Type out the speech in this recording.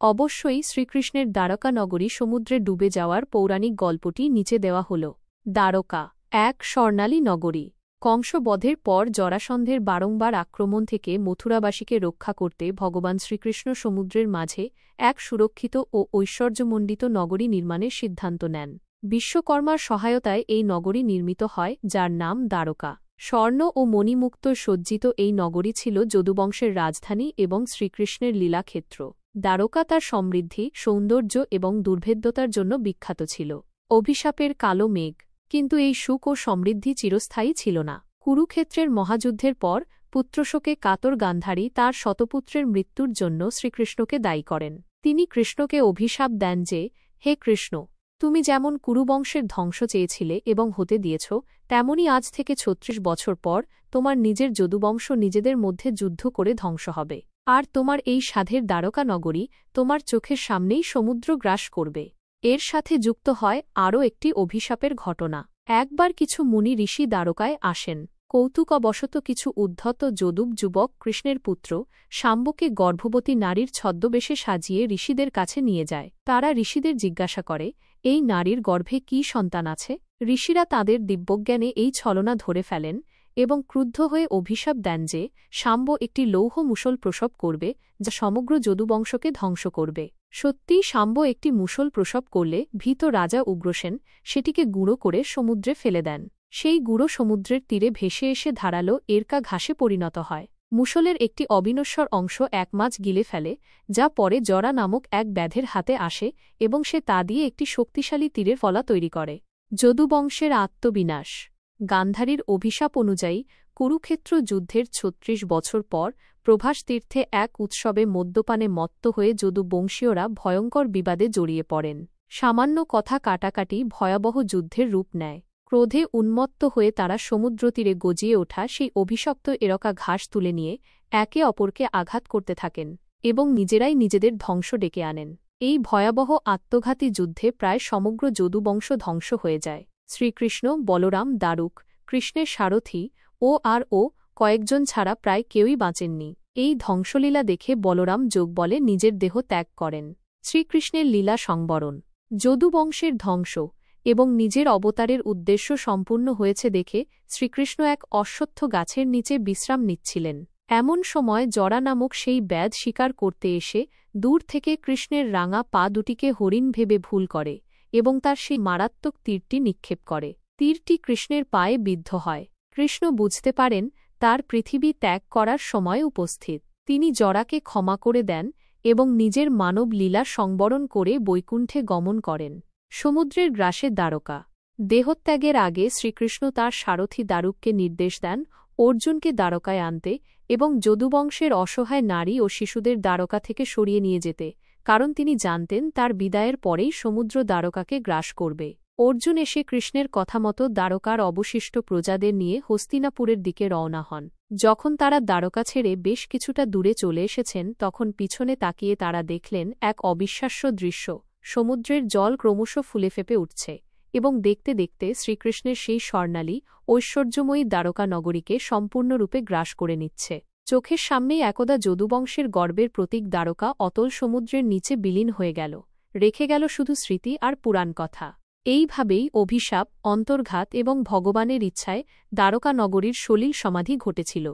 অবশ্যই শ্রীকৃষ্ণের দ্বারকা নগরী সমুদ্রে ডুবে যাওয়ার পৌরাণিক গল্পটি নিচে দেওয়া হল। দ্বারকা এক স্বর্ণালী নগরী। কংস বধের পর জরাসন্ধের বারংবার আক্রমণ থেকে মথুরাবাসীকে রক্ষা করতে ভগবান শ্রীকৃষ্ণ সমুদ্রের মাঝে এক সুরক্ষিত ও ঐশ্বর্যমণ্ডিত নগরী নির্মাণের সিদ্ধান্ত নেন। বিশ্বকর্মার সহায়তায় এই নগরী নির্মিত হয়, যার নাম দ্বারকা। স্বর্ণ ও মণিমুক্ত সজ্জিত এই নগরী ছিল যদুবংশের রাজধানী এবং শ্রীকৃষ্ণের লীলাক্ষেত্র। দ্বারকা তার সমৃদ্ধি, সৌন্দর্য এবং দুর্ভেদ্যতার জন্য বিখ্যাত ছিল। অভিশাপের কালো মেঘ। কিন্তু এই সুখ ও সমৃদ্ধি চিরস্থায়ী ছিল না। কুরুক্ষেত্রের মহাযুদ্ধের পর পুত্রশোকে কাতর গান্ধারী তার শতপুত্রের মৃত্যুর জন্য শ্রীকৃষ্ণকে দায়ী করেন। তিনি কৃষ্ণকে অভিশাপ দেন যে, হে কৃষ্ণ, তুমি যেমন কুরুবংশের ধ্বংস চেয়েছিলে এবং হতে দিয়েছ, তেমনি আজ থেকে ৩৬ বছর পর তোমার নিজের যদুবংশ নিজেদের মধ্যে যুদ্ধ করে ধ্বংস হবে, আর তোমার এই সাধের দ্বারকা নগরী তোমার চোখের সামনেই সমুদ্র গ্রাস করবে। এর সাথে যুক্ত হয় আরও একটি অভিশাপের ঘটনা। একবার কিছু মুনি ঋষি দ্বারকায় আসেন। কৌতুকবশত কিছু উদ্ধত যদুব যুবক কৃষ্ণের পুত্র শাম্বকে গর্ভবতী নারীর ছদ্মবেশে সাজিয়ে ঋষিদের কাছে নিয়ে যায়। তারা ঋষিদের জিজ্ঞাসা করে, এই নারীর গর্ভে কী সন্তান আছে? ঋষিরা তাঁদের দিব্যজ্ঞানে এই ছলনা ধরে ফেলেন এবং ক্রুদ্ধ হয়ে অভিশাপ দেন যে শাম্ব একটি লৌহ মুষল প্রসব করবে, যা সমগ্র যদুবংশকে ধ্বংস করবে। সত্যিই শাম্ব একটি মুষল প্রসব করলে ভীত রাজা উগ্রসেন সেটিকে গুঁড়ো করে সমুদ্রে ফেলে দেন। সেই গুঁড়ো সমুদ্রের তীরে ভেসে এসে ধারালো এরকা ঘাসে পরিণত হয়। মুষলের একটি অবিনশ্বর অংশ এক মাছ গিলে ফেলে, যা পরে জরা নামক এক ব্যাধের হাতে আসে এবং সে তা দিয়ে একটি শক্তিশালী তীরের ফলা তৈরি করে। যদুবংশের আত্মবিনাশ। গান্ধারীর অভিশাপ অনুযায়ী কুরুক্ষেত্র যুদ্ধের ৩৬ বছর পর প্রভাস তীর্থে এক উৎসবে মদ্যপানে মত্ত হয়ে যদুবংশীয়রা ভয়ঙ্কর বিবাদে জড়িয়ে পড়েন। সামান্য কথা কাটাকাটি ভয়াবহ যুদ্ধের রূপ নেয়। ক্রোধে উন্মত্ত হয়ে তারা সমুদ্রতীরে গজিয়ে ওঠা সেই অভিশপ্ত এরকা ঘাস তুলে নিয়ে একে অপরকে আঘাত করতে থাকেন এবং নিজেরাই নিজেদের ধ্বংস ডেকে আনেন। এই ভয়াবহ আত্মঘাতী যুদ্ধে প্রায় সমগ্র যদুবংশ ধ্বংস হয়ে যায়। শ্রীকৃষ্ণ, বলরাম, দারুক, কৃষ্ণের সারথি ও কয়েকজন ছাড়া প্রায় কেউই বাঁচেননি। এই ধ্বংসলীলা দেখে বলরাম যোগবলে নিজের দেহ ত্যাগ করেন। শ্রীকৃষ্ণের লীলা সংবরণ। যদুবংশের ধ্বংস এবং নিজের অবতারের উদ্দেশ্য সম্পূর্ণ হয়েছে দেখে শ্রীকৃষ্ণ এক অশ্বত্থ গাছের নিচে বিশ্রাম নিচ্ছিলেন। এমন সময় জরা নামক সেই ব্যাধ শিকার করতে এসে দূর থেকে কৃষ্ণের রাঙা পা দুটিকে হরিণ ভেবে ভুল করে এবং তার সেই মারাত্মক তীরটি নিক্ষেপ করে। তীরটি কৃষ্ণের পায়ে বিদ্ধ হয়। কৃষ্ণ বুঝতে পারেন তার পৃথিবী ত্যাগ করার সময় উপস্থিত। তিনি জরাকে ক্ষমা করে দেন এবং নিজের মানব লীলা সংবরণ করে বৈকুণ্ঠে গমন করেন। সমুদ্রের গ্রাসে দ্বারকা। দেহত্যাগের আগে শ্রীকৃষ্ণ তাঁর সারথি দারুককে নির্দেশ দেন অর্জুনকে দ্বারকায় আনতে এবং যদুবংশের অসহায় নারী ও শিশুদের দ্বারকা থেকে সরিয়ে নিয়ে যেতে, কারণ তিনি জানতেন তার বিদায়ের পরেই সমুদ্র দ্বারকাকে গ্রাস করবে। অর্জুন এসে কৃষ্ণের কথামতো দ্বারকার অবশিষ্ট প্রজাদের নিয়ে হস্তিনাপুরের দিকে রওনা হন। যখন তারা দ্বারকা ছেড়ে বেশ কিছুটা দূরে চলে এসেছেন, তখন পিছনে তাকিয়ে তারা দেখলেন এক অবিশ্বাস্য দৃশ্য। সমুদ্রের জল ক্রমশ ফুলে ফেপে উঠছে এবং দেখতে দেখতে শ্রীকৃষ্ণের সেই স্বর্ণালী ঐশ্বর্যময়ী দ্বারকা নগরীকে সম্পূর্ণরূপে গ্রাস করে নিচ্ছে। চোখের সামনেই একদা যদুবংশের গর্বের প্রতীক দ্বারকা অতল সমুদ্রের নিচে বিলীন হয়ে গেল, রেখে গেল শুধু স্মৃতি আর পুরাণ কথা। এইভাবেই অভিশাপ, অন্তর্ঘাত এবং ভগবানের ইচ্ছায় দ্বারকা নগরীর সলিল সমাধি ঘটেছিল।